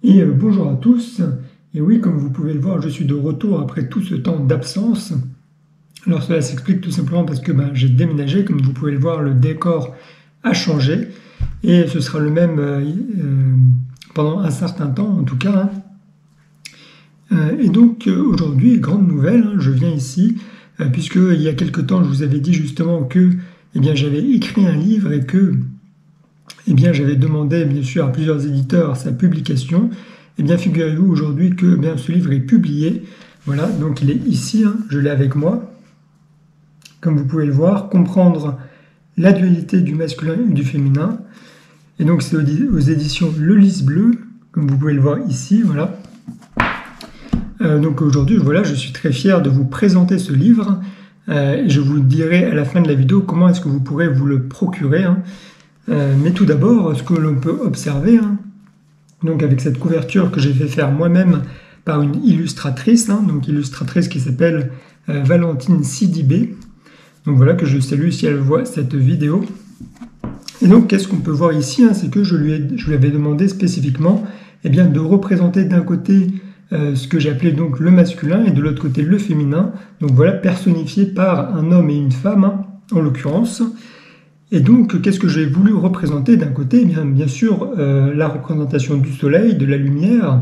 Et bonjour à tous. Et oui, comme vous pouvez le voir, je suis de retour après tout ce temps d'absence. Alors cela s'explique tout simplement parce que j'ai déménagé, comme vous pouvez le voir, le décor a changé. Et ce sera le même pendant un certain temps en tout cas. Et donc aujourd'hui, grande nouvelle, je viens ici, puisque il y a quelque temps je vous avais dit justement que j'avais écrit un livre et que j'avais demandé bien sûr à plusieurs éditeurs sa publication. Et bien figurez-vous aujourd'hui que ce livre est publié. Voilà, donc il est ici, je l'ai avec moi. Comme vous pouvez le voir, comprendre la dualité du masculin et du féminin. Et donc c'est aux éditions Le Lys Bleu, comme vous pouvez le voir ici, voilà. Donc aujourd'hui, voilà, je suis très fier de vous présenter ce livre. Et je vous dirai à la fin de la vidéo comment est-ce que vous pourrez vous le procurer. Mais tout d'abord, ce que l'on peut observer, donc avec cette couverture que j'ai fait faire moi-même par une illustratrice, donc illustratrice qui s'appelle Valentine Sidibé. Donc voilà, que je salue si elle voit cette vidéo. Et donc, qu'est-ce qu'on peut voir ici, c'est que je lui avais demandé spécifiquement de représenter d'un côté ce que j'appelais donc le masculin et de l'autre côté le féminin. Donc voilà, personnifié par un homme et une femme, en l'occurrence. Et donc, qu'est-ce que j'ai voulu représenter d'un côté? Bien sûr, la représentation du soleil, de la lumière,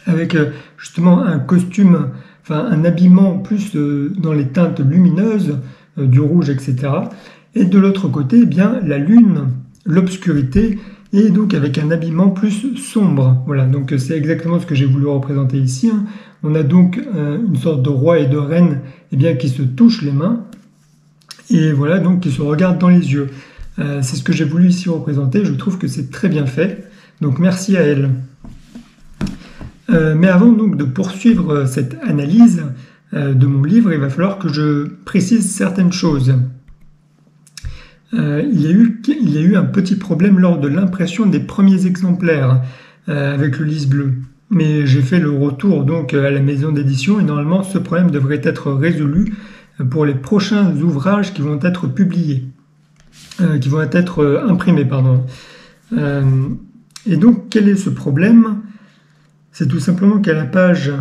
avec justement un costume, un habillement plus dans les teintes lumineuses, du rouge, etc. Et de l'autre côté, la lune, l'obscurité, et donc avec un habillement plus sombre. Voilà, donc c'est exactement ce que j'ai voulu représenter ici. On a donc une sorte de roi et de reine qui se touchent les mains. Et voilà, donc qui se regardent dans les yeux. C'est ce que j'ai voulu ici représenter. Je trouve que c'est très bien fait. Donc merci à elle. Mais avant donc de poursuivre cette analyse de mon livre, il va falloir que je précise certaines choses. Il y a eu un petit problème lors de l'impression des premiers exemplaires avec le Lys Bleu. Mais j'ai fait le retour donc à la maison d'édition et normalement ce problème devrait être résolu pour les prochains ouvrages qui vont être publiés, qui vont être imprimés, pardon. Et donc, quel est ce problème? C'est tout simplement qu'à la page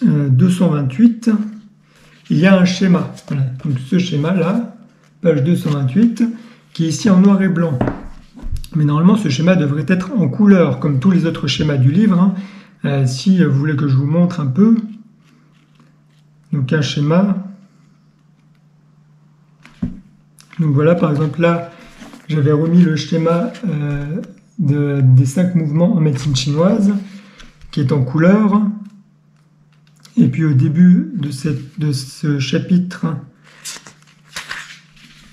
228, il y a un schéma. Voilà. Donc ce schéma-là, page 228, qui est ici en noir et blanc. Mais normalement, ce schéma devrait être en couleur, comme tous les autres schémas du livre. Si vous voulez que je vous montre un peu... Donc un schéma. Donc voilà, par exemple là, j'avais remis le schéma des 5 mouvements en médecine chinoise, qui est en couleur. Et puis au début de ce chapitre,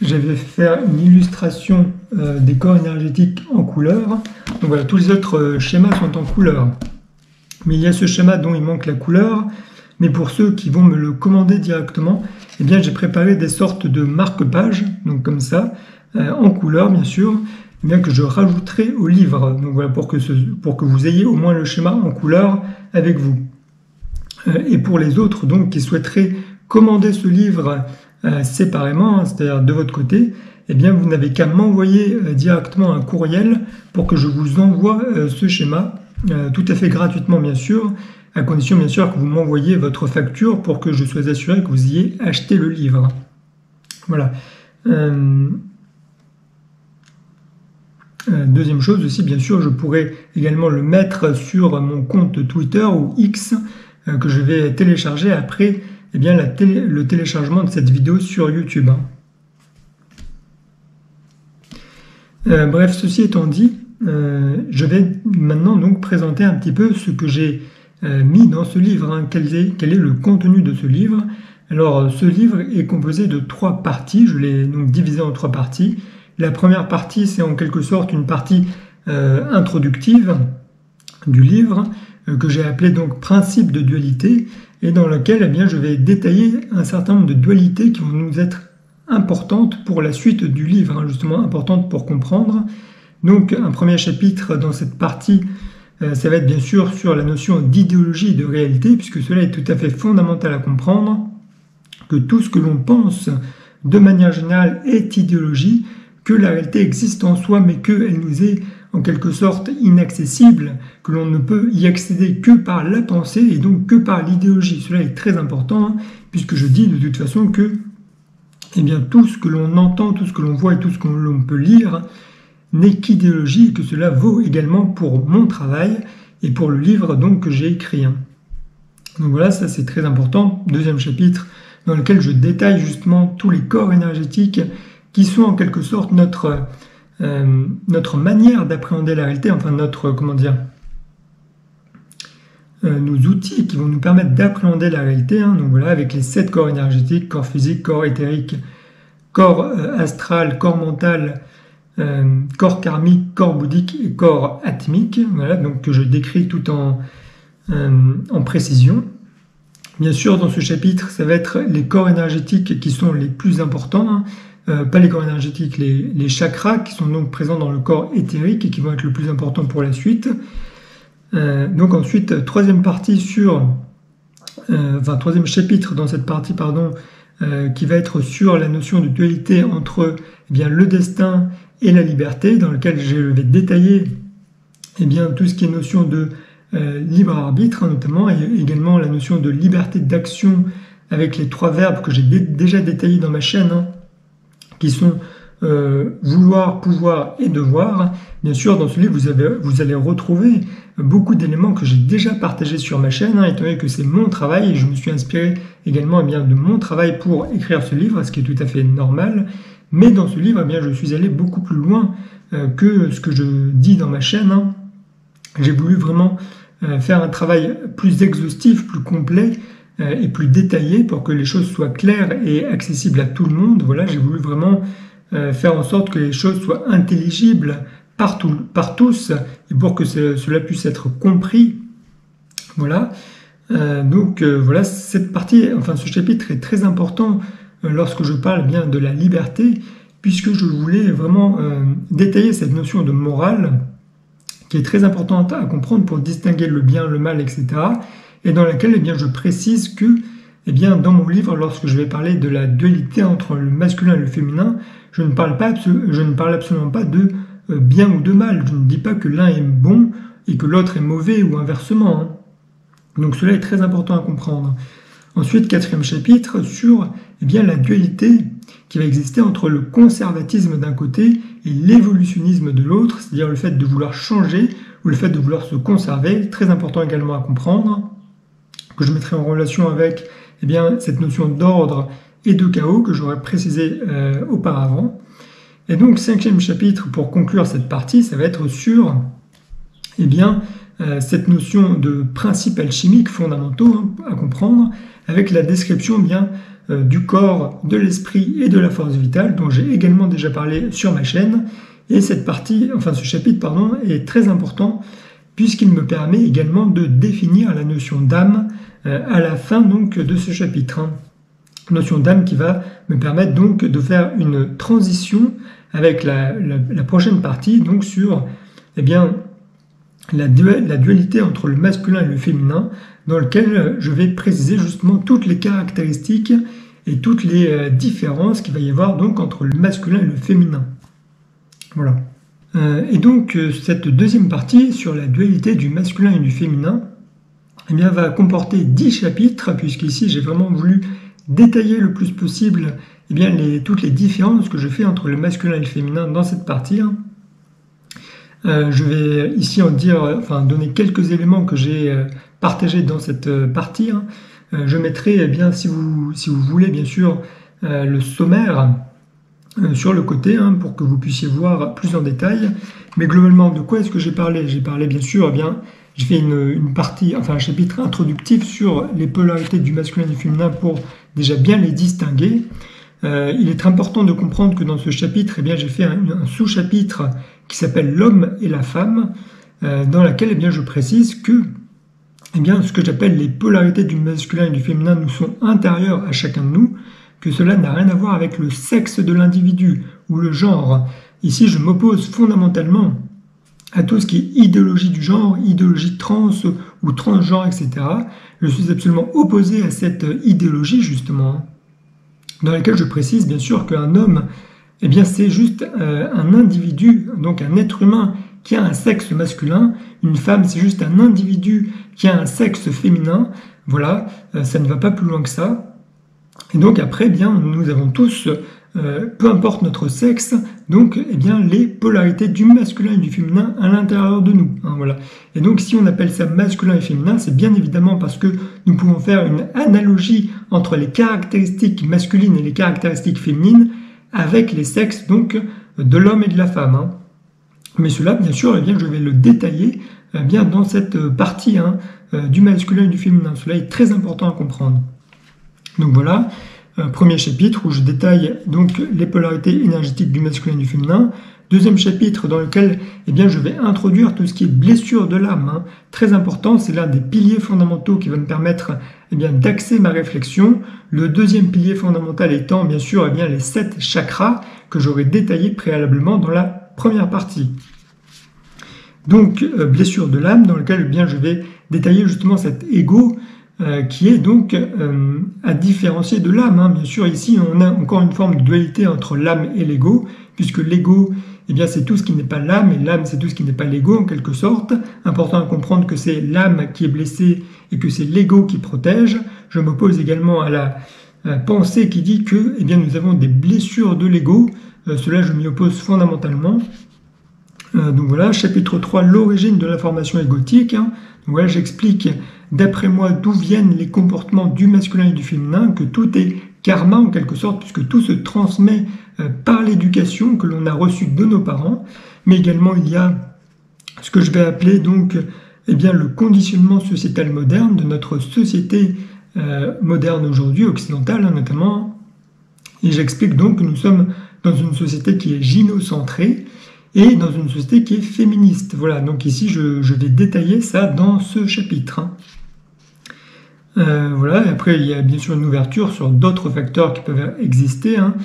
j'avais fait une illustration des corps énergétiques en couleur. Donc voilà, tous les autres schémas sont en couleur. Mais il y a ce schéma dont il manque la couleur. Mais pour ceux qui vont me le commander directement, j'ai préparé des sortes de marque-pages, donc comme ça, en couleur bien sûr, que je rajouterai au livre. Donc voilà, pour que vous ayez au moins le schéma en couleur avec vous. Et pour les autres donc qui souhaiteraient commander ce livre séparément, c'est-à-dire de votre côté, vous n'avez qu'à m'envoyer directement un courriel pour que je vous envoie ce schéma, tout à fait gratuitement bien sûr, à condition bien sûr que vous m'envoyiez votre facture pour que je sois assuré que vous ayez acheté le livre. Voilà. Deuxième chose aussi, bien sûr, je pourrais également le mettre sur mon compte Twitter ou X que je vais télécharger après le téléchargement de cette vidéo sur YouTube. Bref, ceci étant dit, je vais maintenant donc présenter un petit peu ce que j'ai mis dans ce livre, quel est le contenu de ce livre. Alors ce livre est composé de 3 parties, je l'ai donc divisé en 3 parties. La première partie, c'est en quelque sorte une partie introductive du livre, que j'ai appelé donc principe de dualité, et dans lequel je vais détailler un certain nombre de dualités qui vont nous être importantes pour la suite du livre, justement importantes pour comprendre. Donc un premier chapitre dans cette partie, ça va être bien sûr sur la notion d'idéologie et de réalité, puisque cela est tout à fait fondamental à comprendre, que tout ce que l'on pense de manière générale est idéologie, que la réalité existe en soi, mais qu'elle nous est en quelque sorte inaccessible, que l'on ne peut y accéder que par la pensée et donc que par l'idéologie. Cela est très important, puisque je dis de toute façon que eh bien, tout ce que l'on entend, tout ce que l'on voit et tout ce que l'on peut lire n'est qu'idéologie, et que cela vaut également pour mon travail et pour le livre donc, que j'ai écrit. Donc voilà, ça c'est très important. Deuxième chapitre dans lequel je détaille justement tous les corps énergétiques qui sont en quelque sorte notre manière d'appréhender la réalité, enfin notre, nos outils qui vont nous permettre d'appréhender la réalité. Donc voilà, avec les 7 corps énergétiques, corps physique, corps éthérique, corps astral, corps mental, corps karmique, corps bouddhique et corps atmique, voilà, donc que je décris tout en précision. Bien sûr, dans ce chapitre, ça va être les corps énergétiques qui sont les plus importants, pas les corps énergétiques, les chakras qui sont donc présents dans le corps éthérique et qui vont être le plus important pour la suite. Donc ensuite, troisième chapitre dans cette partie, qui va être sur la notion de dualité entre le destin et la liberté, dans lequel je vais détailler tout ce qui est notion de libre arbitre, notamment, et également la notion de liberté d'action avec les 3 verbes que j'ai déjà détaillés dans ma chaîne, qui sont vouloir, pouvoir et devoir. Bien sûr, dans ce livre, vous allez retrouver beaucoup d'éléments que j'ai déjà partagés sur ma chaîne, étant donné que c'est mon travail, et je me suis inspiré également de mon travail pour écrire ce livre, ce qui est tout à fait normal. Mais dans ce livre, je suis allé beaucoup plus loin que ce que je dis dans ma chaîne. J'ai voulu vraiment faire un travail plus exhaustif, plus complet et plus détaillé pour que les choses soient claires et accessibles à tout le monde. Voilà, j'ai voulu vraiment faire en sorte que les choses soient intelligibles par tous et pour que cela puisse être compris. Voilà. Voilà, cette partie, ce chapitre est très important lorsque je parle bien de la liberté, puisque je voulais vraiment détailler cette notion de morale qui est très importante à comprendre pour distinguer le bien, le mal, etc. Et dans laquelle je précise que dans mon livre, lorsque je vais parler de la dualité entre le masculin et le féminin, je ne parle absolument pas de bien ou de mal. Je ne dis pas que l'un est bon et que l'autre est mauvais ou inversement. Donc cela est très important à comprendre. Ensuite, 4e chapitre sur la dualité qui va exister entre le conservatisme d'un côté et l'évolutionnisme de l'autre, c'est-à-dire le fait de vouloir changer ou le fait de vouloir se conserver, très important également à comprendre, que je mettrai en relation avec cette notion d'ordre et de chaos que j'aurais précisé auparavant. Et donc, 5e chapitre, pour conclure cette partie, ça va être sur cette notion de principes alchimiques fondamentaux à comprendre, avec la description du corps, de l'esprit et de la force vitale, dont j'ai également déjà parlé sur ma chaîne. Et ce chapitre, est très important, puisqu'il me permet également de définir la notion d'âme à la fin donc, de ce chapitre. Notion d'âme qui va me permettre donc de faire une transition avec la prochaine partie, donc sur la dualité entre le masculin et le féminin, dans lequel je vais préciser justement toutes les caractéristiques et toutes les différences qu'il va y avoir donc entre le masculin et le féminin. Voilà. Et donc cette deuxième partie sur la dualité du masculin et du féminin va comporter 10 chapitres, puisqu'ici j'ai vraiment voulu détailler le plus possible toutes les différences que je fais entre le masculin et le féminin dans cette partie. Je vais ici donner quelques éléments que j'ai partagés dans cette partie. Je mettrai, si vous voulez, bien sûr, le sommaire sur le côté pour que vous puissiez voir plus en détail. Mais globalement, de quoi est-ce que j'ai parlé? J'ai parlé, bien sûr, j'ai fait une partie, un chapitre introductif sur les polarités du masculin et du féminin pour déjà bien les distinguer. Il est important de comprendre que dans ce chapitre, j'ai fait un sous-chapitre qui s'appelle l'homme et la femme, dans laquelle je précise que ce que j'appelle les polarités du masculin et du féminin nous sont intérieures à chacun de nous, que cela n'a rien à voir avec le sexe de l'individu ou le genre. Ici, je m'oppose fondamentalement à tout ce qui est idéologie du genre, idéologie trans ou transgenre, etc. Je suis absolument opposé à cette idéologie, justement, dans laquelle je précise bien sûr qu'un homme, c'est juste un individu, donc un être humain qui a un sexe masculin. Une femme, c'est juste un individu qui a un sexe féminin. Voilà, ça ne va pas plus loin que ça. Et donc après, eh bien, nous avons tous, peu importe notre sexe, donc eh bien, les polarités du masculin et du féminin à l'intérieur de nous. Hein, voilà. Et donc si on appelle ça masculin et féminin, c'est bien évidemment parce que nous pouvons faire une analogie entre les caractéristiques masculines et les caractéristiques féminines avec les sexes donc de l'homme et de la femme. Hein. Mais cela, bien sûr, eh bien, je vais le détailler bien dans cette partie du masculin et du féminin. Cela est très important à comprendre. Donc voilà, premier chapitre où je détaille donc les polarités énergétiques du masculin et du féminin. Deuxième chapitre dans lequel eh bien, je vais introduire tout ce qui est blessure de l'âme. Hein. Très important, c'est l'un des piliers fondamentaux qui va me permettre eh bien, d'axer ma réflexion. Le deuxième pilier fondamental étant bien sûr eh bien, les 7 chakras que j'aurai détaillés préalablement dans la première partie. Donc, blessure de l'âme dans lequel eh bien, je vais détailler justement cet ego qui est donc à différencier de l'âme. Hein. Bien sûr, ici, on a encore une forme de dualité entre l'âme et l'ego, puisque l'ego, eh bien, c'est tout ce qui n'est pas l'âme, et l'âme, c'est tout ce qui n'est pas l'ego, en quelque sorte. Important à comprendre que c'est l'âme qui est blessée et que c'est l'ego qui protège. Je m'oppose également à la pensée qui dit que eh bien, nous avons des blessures de l'ego. Cela, je m'y oppose fondamentalement. Donc voilà, chapitre 3, l'origine de l'information égotique. Hein. Donc voilà, j'explique d'après moi d'où viennent les comportements du masculin et du féminin, que tout est karma en quelque sorte, puisque tout se transmet par l'éducation que l'on a reçue de nos parents. Mais également il y a ce que je vais appeler donc eh bien, le conditionnement sociétal moderne de notre société moderne aujourd'hui, occidentale hein, notamment. Et j'explique donc que nous sommes dans une société qui est gynocentrée, et dans une société qui est féministe. Voilà, donc ici je vais détailler ça dans ce chapitre. Hein. Voilà, et après il y a bien sûr une ouverture sur d'autres facteurs qui peuvent exister, hein.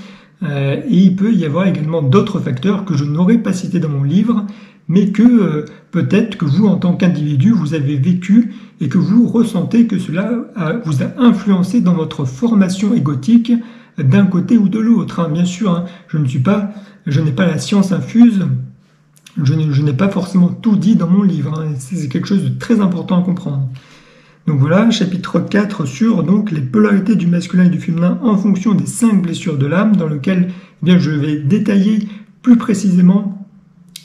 Et il peut y avoir également d'autres facteurs que je n'aurais pas cités dans mon livre, mais que peut-être que vous en tant qu'individu vous avez vécu et que vous ressentez que cela vous a influencé dans votre formation égotique d'un côté ou de l'autre. Hein. Bien sûr, hein, je n'ai pas la science infuse, je n'ai pas forcément tout dit dans mon livre, hein, c'est quelque chose de très important à comprendre. Donc voilà, chapitre 4 sur donc, les polarités du masculin et du féminin en fonction des 5 blessures de l'âme, dans lequel eh bien, je vais détailler plus précisément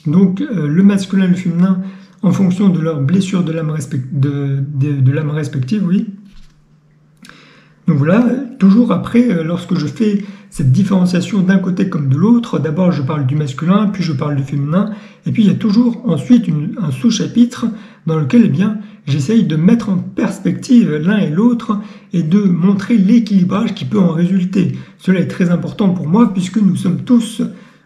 donc, le masculin et le féminin en fonction de leurs blessures de l'âme respective, oui. Donc voilà, toujours après, lorsque je fais cette différenciation d'un côté comme de l'autre, d'abord je parle du masculin, puis je parle du féminin, et puis il y a toujours ensuite un sous-chapitre dans lequel eh bien, j'essaye de mettre en perspective l'un et l'autre et de montrer l'équilibrage qui peut en résulter. Cela est très important pour moi puisque nous sommes tous,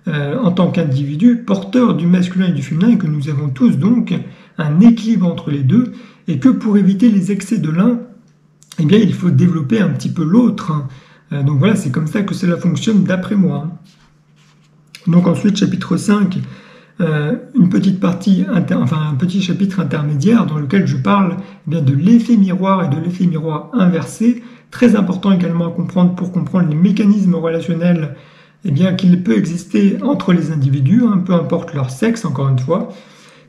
en tant qu'individus, porteurs du masculin et du féminin et que nous avons tous donc un équilibre entre les deux et que pour éviter les excès de l'un, eh bien, il faut développer un petit peu l'autre. Donc voilà, c'est comme ça que cela fonctionne d'après moi. Donc ensuite, chapitre 5, une petite partie, un petit chapitre intermédiaire dans lequel je parle eh bien, de l'effet miroir et de l'effet miroir inversé. Très important également à comprendre pour comprendre les mécanismes relationnels eh bien, qu'il peut exister entre les individus, hein, peu importe leur sexe, encore une fois.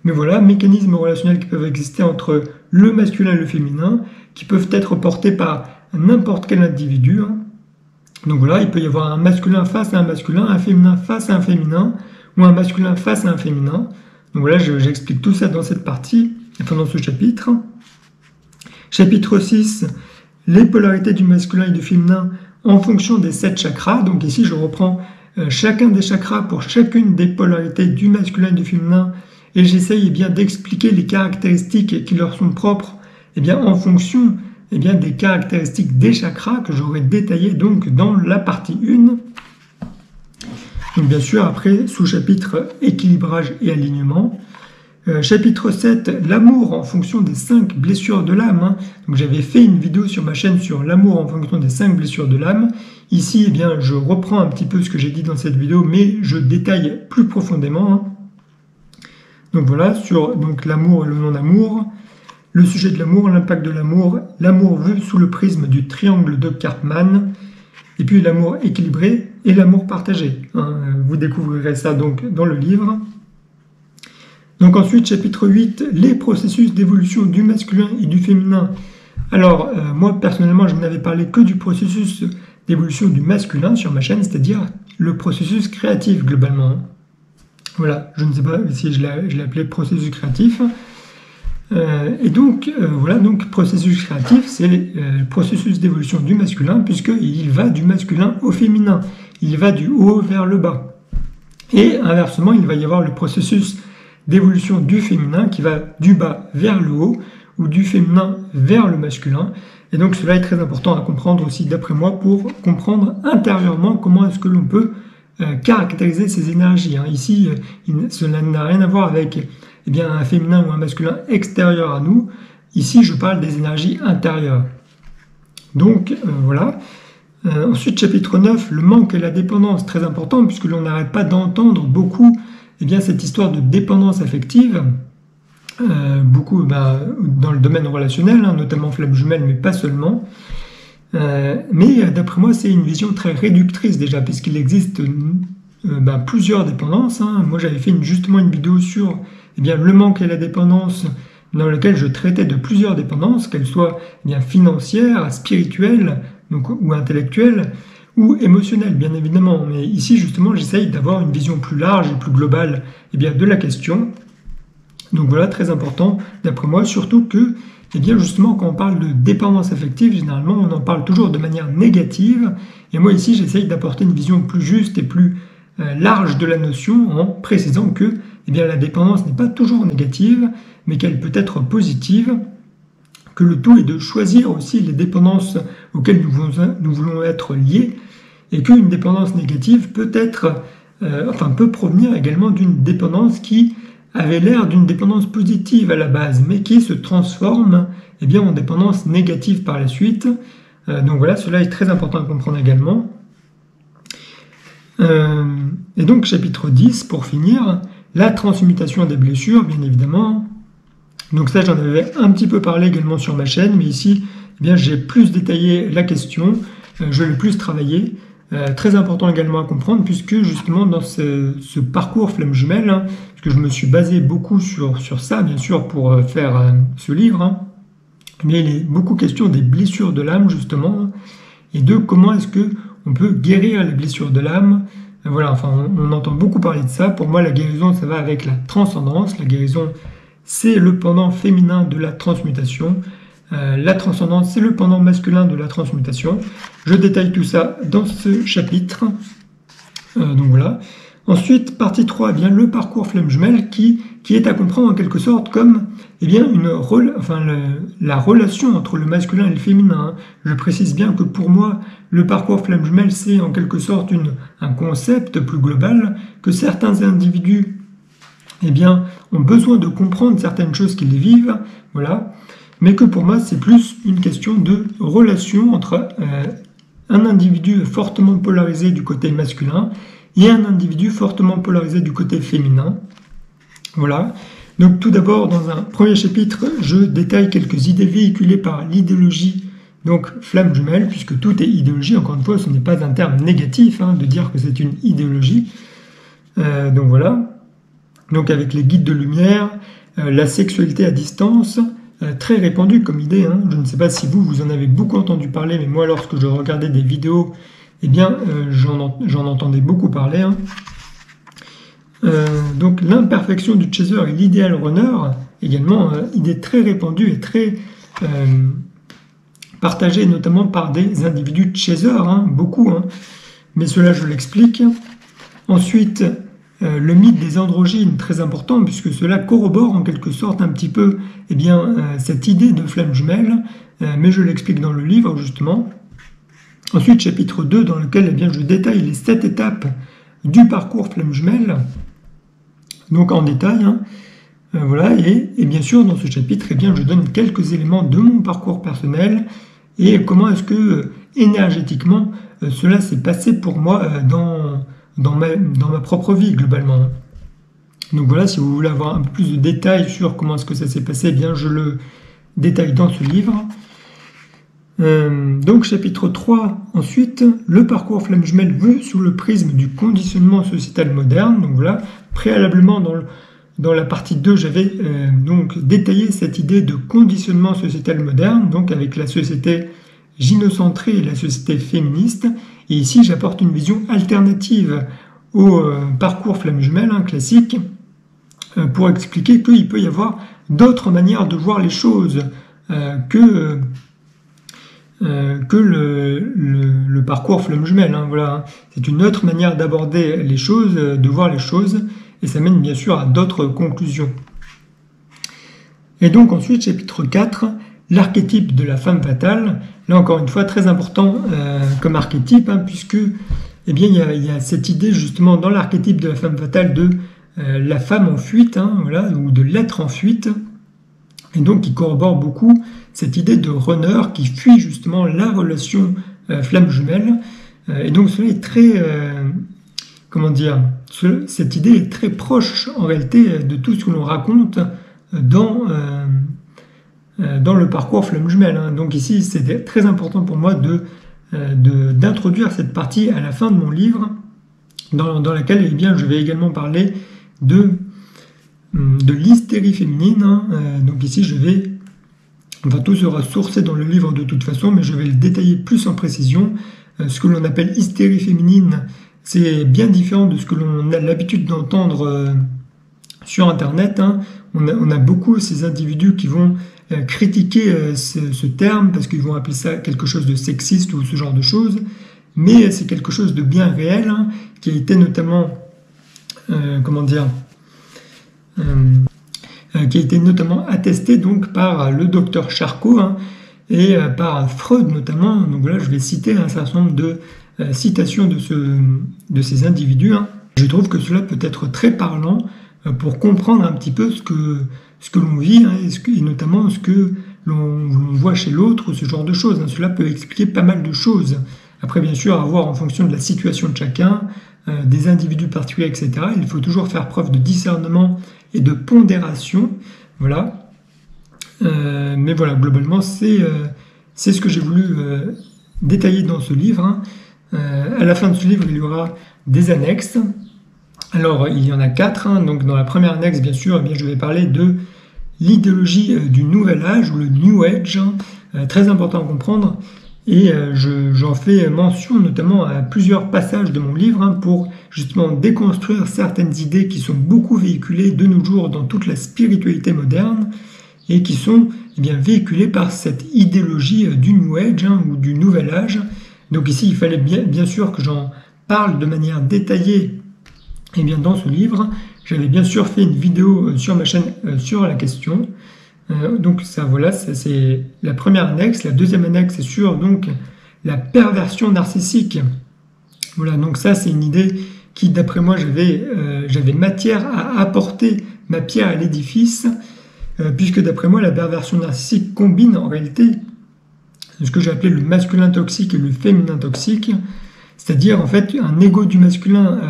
Mais voilà, mécanismes relationnels qui peuvent exister entre le masculin et le féminin, qui peuvent être portés par n'importe quel individu. Hein. Donc voilà, il peut y avoir un masculin face à un masculin, un féminin face à un féminin, ou un masculin face à un féminin. Donc voilà, j'explique tout ça dans cette partie, enfin dans ce chapitre. Chapitre 6, les polarités du masculin et du féminin en fonction des 7 chakras. Donc ici, je reprends chacun des chakras pour chacune des polarités du masculin et du féminin, et j'essaye eh bien d'expliquer les caractéristiques qui leur sont propres eh bien, en fonction eh bien, des caractéristiques des chakras que j'aurai détaillées donc dans la partie 1. Donc bien sûr, après, sous-chapitre équilibrage et alignement. Chapitre 7, l'amour en fonction des 5 blessures de l'âme. Hein. Donc j'avais fait une vidéo sur ma chaîne sur l'amour en fonction des 5 blessures de l'âme. Ici, eh bien, je reprends un petit peu ce que j'ai dit dans cette vidéo, mais je détaille plus profondément. Hein. Donc voilà, sur l'amour et le non-amour, le sujet de l'amour, l'impact de l'amour, l'amour vu sous le prisme du triangle de Karpman, et puis l'amour équilibré et l'amour partagé. Hein. Vous découvrirez ça donc dans le livre. Donc ensuite, chapitre 8, les processus d'évolution du masculin et du féminin. Alors, moi, personnellement, je n'avais parlé que du processus d'évolution du masculin sur ma chaîne, c'est-à-dire le processus créatif, globalement. Voilà, je ne sais pas si je l'ai appelé processus créatif. Et donc, voilà, donc processus créatif, c'est le processus d'évolution du masculin, puisqu'il va du masculin au féminin. Il va du haut vers le bas. Et inversement, il va y avoir le processus d'évolution du féminin qui va du bas vers le haut, ou du féminin vers le masculin. Et donc cela est très important à comprendre aussi d'après moi pour comprendre intérieurement comment est-ce que l'on peut caractériser ces énergies. Ici, cela n'a rien à voir avec un féminin ou un masculin extérieur à nous. Ici, je parle des énergies intérieures. Donc voilà. Ensuite, chapitre 9, le manque et la dépendance, très important, puisque l'on n'arrête pas d'entendre beaucoup cette histoire de dépendance affective. Beaucoup dans le domaine relationnel, notamment flamme jumelle, mais pas seulement. Mais d'après moi, c'est une vision très réductrice déjà, puisqu'il existe plusieurs dépendances. Moi, j'avais fait justement une vidéo sur le manque et la dépendance, dans laquelle je traitais de plusieurs dépendances, qu'elles soient financières, spirituelles, ou intellectuelles, ou émotionnelles, bien évidemment. Mais ici, justement, j'essaye d'avoir une vision plus large et plus globale de la question. Donc voilà, très important d'après moi, surtout que, justement, quand on parle de dépendance affective, généralement, on en parle toujours de manière négative. Et moi, ici, j'essaye d'apporter une vision plus juste et plus large de la notion en précisant que la dépendance n'est pas toujours négative, mais qu'elle peut être positive, que le tout est de choisir aussi les dépendances auxquelles nous voulons être liés, et qu'une dépendance négative peut provenir également d'une dépendance qui avait l'air d'une dépendance positive à la base, mais qui se transforme en dépendance négative par la suite. Donc voilà, cela est très important à comprendre également. Et donc chapitre 10, pour finir, la transmutation des blessures, bien évidemment. Donc ça, j'en avais un petit peu parlé également sur ma chaîne, mais ici, j'ai plus détaillé la question, je l'ai plus travaillé. Très important également à comprendre, puisque justement dans ce parcours flamme jumelle, parce que je me suis basé beaucoup sur ça, bien sûr, pour faire ce livre, mais il est beaucoup question des blessures de l'âme, justement, et de comment est-ce qu'on peut guérir les blessures de l'âme. Voilà, on entend beaucoup parler de ça. Pour moi, la guérison, ça va avec la transcendance. La guérison, c'est le pendant féminin de la transmutation. La transcendance, c'est le pendant masculin de la transmutation. Je détaille tout ça dans ce chapitre. Donc voilà. Ensuite, partie 3, le parcours flamme jumelle qui est à comprendre en quelque sorte comme la relation entre le masculin et le féminin. Je précise bien que pour moi, le parcours flamme jumelle, c'est en quelque sorte un concept plus global que certains individus ont besoin de comprendre certaines choses qu'ils vivent. Voilà. Mais que pour moi, c'est plus une question de relation entre un individu fortement polarisé du côté masculin et un individu fortement polarisé du côté féminin. Voilà. Donc tout d'abord, dans un premier chapitre, je détaille quelques idées véhiculées par l'idéologie, donc flamme jumelle, puisque tout est idéologie. Encore une fois, ce n'est pas un terme négatif de dire que c'est une idéologie. Donc voilà. Donc avec les guides de lumière, la sexualité à distance, très répandue comme idée. Je ne sais pas si vous en avez beaucoup entendu parler, mais moi, lorsque je regardais des vidéos, j'en entendais beaucoup parler. Donc l'imperfection du chaser et l'idéal runner, également, idée très répandue et très partagée, notamment par des individus chasers, beaucoup. Mais cela, je l'explique. Ensuite, le mythe des androgynes, très important, puisque cela corrobore en quelque sorte un petit peu cette idée de flamme jumelle, mais je l'explique dans le livre, justement. Ensuite, chapitre 2, dans lequel je détaille les 7 étapes du parcours flamme jumelle, donc en détail. Voilà, et bien sûr, dans ce chapitre, je donne quelques éléments de mon parcours personnel et comment est-ce que, énergétiquement, cela s'est passé pour moi dans ma propre vie, globalement. Donc voilà, si vous voulez avoir un peu plus de détails sur comment est-ce que ça s'est passé, je le détaille dans ce livre. Donc chapitre 3, ensuite, le parcours flamme jumelle vu sous le prisme du conditionnement sociétal moderne. Donc voilà, préalablement dans la partie 2, j'avais donc détaillé cette idée de conditionnement sociétal moderne, donc avec la société gynocentrée et la société féministe. Et ici, j'apporte une vision alternative au parcours flamme jumelle classique pour expliquer qu'il peut y avoir d'autres manières de voir les choses que le parcours flamme jumelle. Voilà. C'est une autre manière d'aborder les choses, de voir les choses, et ça mène bien sûr à d'autres conclusions. Et donc ensuite, chapitre 4, l'archétype de la femme fatale. Là encore une fois, très important comme archétype, puisque eh bien, il y a cette idée justement dans l'archétype de la femme fatale de la femme en fuite, voilà, ou de l'être en fuite, et donc qui corrobore beaucoup cette idée de runner qui fuit justement la relation flamme jumelle. Et donc cela est très... comment dire, cette idée est très proche en réalité de tout ce que l'on raconte dans le parcours flamme jumelle. Donc ici, c'est très important pour moi d'introduire cette partie à la fin de mon livre, dans laquelle eh bien, je vais également parler de l'hystérie féminine. Donc ici, tout sera sourcé dans le livre de toute façon, mais je vais le détailler plus en précision. Ce que l'on appelle hystérie féminine, c'est bien différent de ce que l'on a l'habitude d'entendre sur Internet. On a beaucoup ces individus qui vont critiquer ce terme parce qu'ils vont appeler ça quelque chose de sexiste ou ce genre de choses, mais c'est quelque chose de bien réel qui a été notamment, qui a été notamment attesté donc par le docteur Charcot et par Freud notamment. Donc voilà, je vais citer un certain nombre de citations de ces individus. Je trouve que cela peut être très parlant pour comprendre un petit peu ce que l'on vit et notamment ce que l'on voit chez l'autre ou ce genre de choses. Cela peut expliquer pas mal de choses. Après, bien sûr, à voir en fonction de la situation de chacun, des individus particuliers, etc. Il faut toujours faire preuve de discernement et de pondération. Voilà. Mais voilà, globalement, c'est ce que j'ai voulu détailler dans ce livre. À la fin de ce livre, il y aura des annexes. Alors, il y en a 4. Donc, dans la première annexe, bien sûr, je vais parler de l'idéologie du nouvel âge ou le New Age. Très important à comprendre. Et j'en fais mention notamment à plusieurs passages de mon livre pour justement déconstruire certaines idées qui sont beaucoup véhiculées de nos jours dans toute la spiritualité moderne et qui sont véhiculées par cette idéologie du New Age ou du Nouvel Âge. Donc ici, il fallait bien sûr que j'en parle de manière détaillée dans ce livre. J'avais bien sûr fait une vidéo sur ma chaîne sur la question. Donc ça, voilà, c'est la première annexe. La deuxième annexe est sur donc la perversion narcissique. Voilà, donc ça c'est une idée qui, d'après moi, j'avais matière à apporter ma pierre à l'édifice, puisque d'après moi, la perversion narcissique combine en réalité ce que j'ai appelé le masculin toxique et le féminin toxique, c'est-à-dire en fait un ego du masculin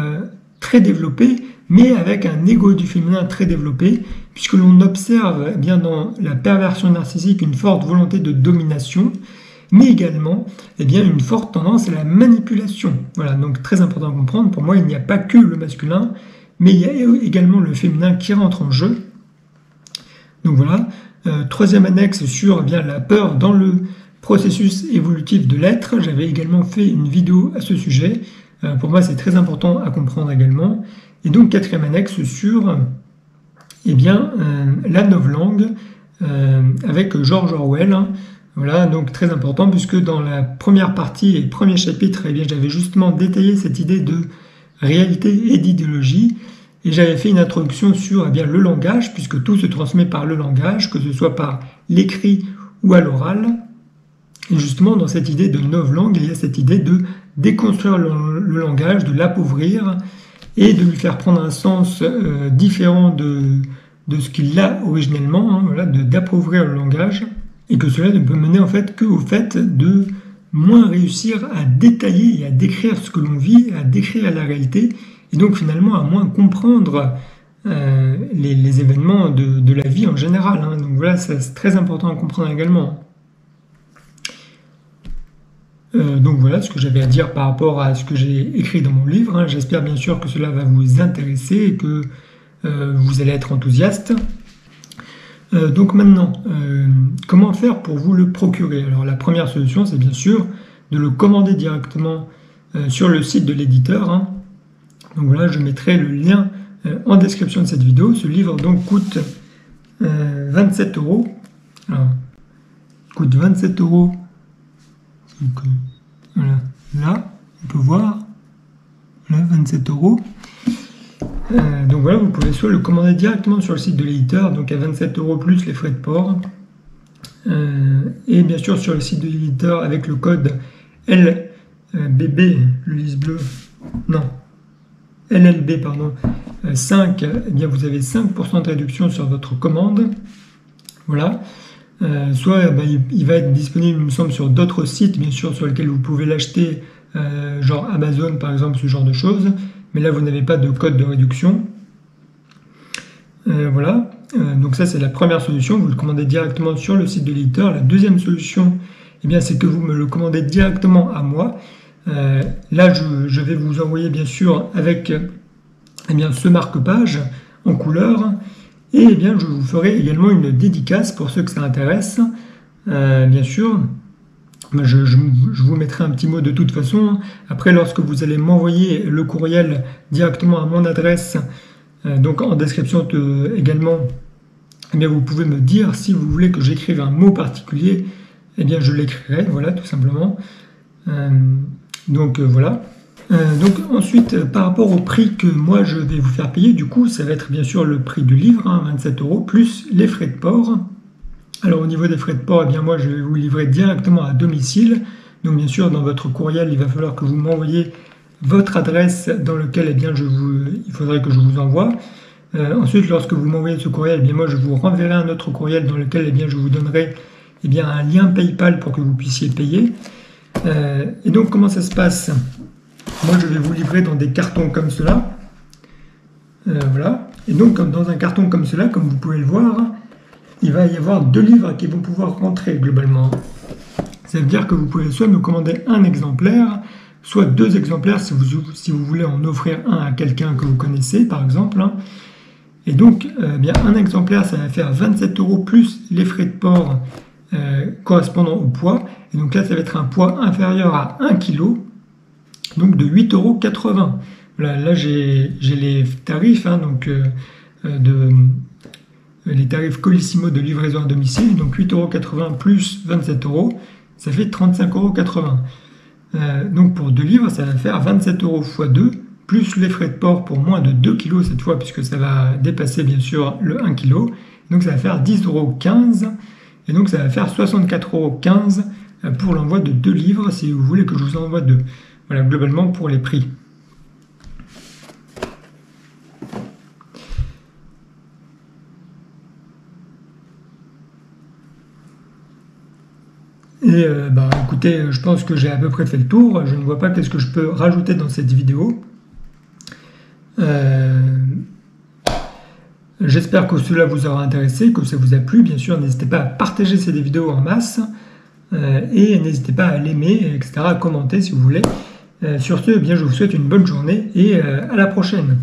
très développé, mais avec un ego du féminin très développé, puisque l'on observe bien dans la perversion narcissique une forte volonté de domination, mais également une forte tendance à la manipulation. Voilà, donc très important à comprendre. Pour moi, il n'y a pas que le masculin, mais il y a également le féminin qui rentre en jeu. Donc voilà, troisième annexe sur la peur dans le processus évolutif de l'être. J'avais également fait une vidéo à ce sujet. Pour moi, c'est très important à comprendre également. Et donc, quatrième annexe sur la novlangue avec George Orwell. Voilà, donc très important, puisque dans la première partie et premier chapitre, j'avais justement détaillé cette idée de réalité et d'idéologie. Et j'avais fait une introduction sur le langage, puisque tout se transmet par le langage, que ce soit par l'écrit ou à l'oral. Et justement, dans cette idée de novlangue, il y a cette idée de déconstruire le langage, de l'appauvrir et de lui faire prendre un sens différent de ce qu'il a originellement, d'appauvrir le langage, et que cela ne peut mener en fait qu'au fait de moins réussir à détailler et à décrire ce que l'on vit, à décrire la réalité, et donc finalement à moins comprendre les événements de la vie en général. Donc voilà, c'est très important à comprendre également. Donc voilà ce que j'avais à dire par rapport à ce que j'ai écrit dans mon livre. J'espère bien sûr que cela va vous intéresser et que vous allez être enthousiaste. Donc maintenant, comment faire pour vous le procurer? Alors la première solution, c'est bien sûr de le commander directement sur le site de l'éditeur. Hein. Donc voilà, je mettrai le lien en description de cette vidéo. Ce livre donc coûte 27 €. Alors, il coûte 27 €. Donc, voilà, là, on peut voir. Voilà, 27 €. Donc voilà, vous pouvez soit le commander directement sur le site de l'éditeur, donc à 27 € plus les frais de port. Et bien sûr sur le site de l'éditeur avec le code LBB, le lys bleu, non, LLB, pardon, 5, eh bien vous avez 5% de réduction sur votre commande. Voilà. Soit il va être disponible, il me semble, sur d'autres sites, bien sûr, sur lesquels vous pouvez l'acheter, genre Amazon par exemple, ce genre de choses. Mais là, vous n'avez pas de code de réduction. Voilà. Donc ça, c'est la première solution. Vous le commandez directement sur le site de l'éditeur. La deuxième solution, eh bien, c'est que vous me le commandez directement à moi. Là, je vais vous envoyer, bien sûr, avec eh bien, ce marque-page en couleur. Et eh bien, je vous ferai également une dédicace pour ceux que ça intéresse. Bien sûr. Je vous mettrai un petit mot de toute façon. Après, lorsque vous allez m'envoyer le courriel directement à mon adresse, donc en description également, eh bien, vous pouvez me dire si vous voulez que j'écrive un mot particulier, eh bien je l'écrirai, voilà, tout simplement. Donc voilà. Donc ensuite, par rapport au prix que moi je vais vous faire payer, du coup, ça va être bien sûr le prix du livre, hein, 27 €, plus les frais de port. Alors au niveau des frais de port, eh bien moi je vais vous livrer directement à domicile. Donc bien sûr dans votre courriel, il va falloir que vous m'envoyiez votre adresse dans laquelle eh bien, il faudrait que je vous envoie. Ensuite, lorsque vous m'envoyez ce courriel, eh bien moi je vous renverrai un autre courriel dans lequel eh bien, je vous donnerai eh bien, un lien PayPal pour que vous puissiez payer. Et donc comment ça se passe? Moi je vais vous livrer dans des cartons comme cela. Voilà. Et donc dans un carton comme cela, comme vous pouvez le voir, il va y avoir 2 livres qui vont pouvoir rentrer globalement. Ça veut dire que vous pouvez soit me commander un exemplaire, soit 2 exemplaires si vous voulez en offrir un à quelqu'un que vous connaissez, par exemple. Hein. Et donc, bien, un exemplaire, ça va faire 27 € plus les frais de port correspondant au poids. Et donc là, ça va être un poids inférieur à 1 kg, donc de 8,80 €. Voilà, là, j'ai les tarifs, hein, donc les tarifs Colissimo de livraison à domicile, donc 8,80 € plus 27 €, ça fait 35,80 €. Donc pour 2 livres, ça va faire 27 € x 2, plus les frais de port pour moins de 2 kg cette fois, puisque ça va dépasser bien sûr le 1 kg. Donc ça va faire 10,15 €, et donc ça va faire 64,15 € pour l'envoi de 2 livres, si vous voulez que je vous envoie 2. Voilà, globalement pour les prix. Et écoutez, je pense que j'ai à peu près fait le tour. Je ne vois pas qu'est-ce que je peux rajouter dans cette vidéo. J'espère que cela vous aura intéressé, que ça vous a plu. Bien sûr, n'hésitez pas à partager ces vidéos en masse. Et n'hésitez pas à l'aimer, etc., à commenter si vous voulez. Sur ce, eh bien, je vous souhaite une bonne journée et à la prochaine.